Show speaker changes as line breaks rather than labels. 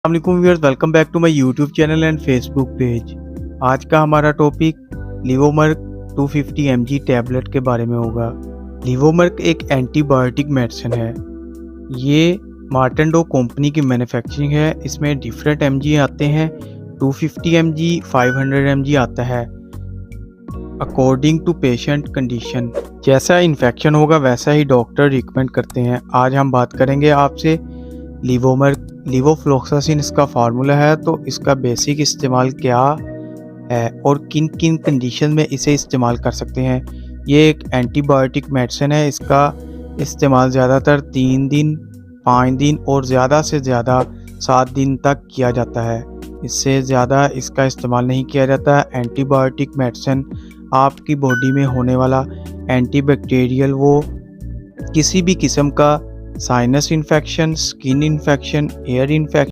अस्सलामुअलैकुम viewers, welcome back to my YouTube channel and Facebook page. आज का हमारा टॉपिक लिवोमर्क 250 mg टैबलेट के बारे में होगा। लिवोमर्क एक एंटीबायोटिक मेडिसिन है। ये मार्टेंडो कंपनी की मैन्युफैक्चरिंग है। इसमें डिफरेंट mg आते हैं, 250 mg, 500 mg आता है अकॉर्डिंग टू पेशेंट कंडीशन। जैसा इन्फेक्शन होगा वैसा ही डॉक्टर रिकमेंड करते हैं। आज हम बात करेंगे आपसे लिवोमर्क। लिवोफ्लोक्सासिन इसका फार्मूला है, तो इसका बेसिक इस्तेमाल क्या है और किन किन कंडीशन में इसे इस्तेमाल कर सकते हैं। ये एक एंटीबायोटिक मेडिसिन है। इसका इस्तेमाल ज़्यादातर 3 दिन, 5 दिन और ज़्यादा से ज़्यादा 7 दिन तक किया जाता है। इससे ज़्यादा इसका इस्तेमाल नहीं किया जाता। एंटीबायोटिक मेडिसिन आपकी बॉडी में होने वाला एंटीबैक्टीरियल, वो किसी भी किस्म का sinus infection, skin infection, air infection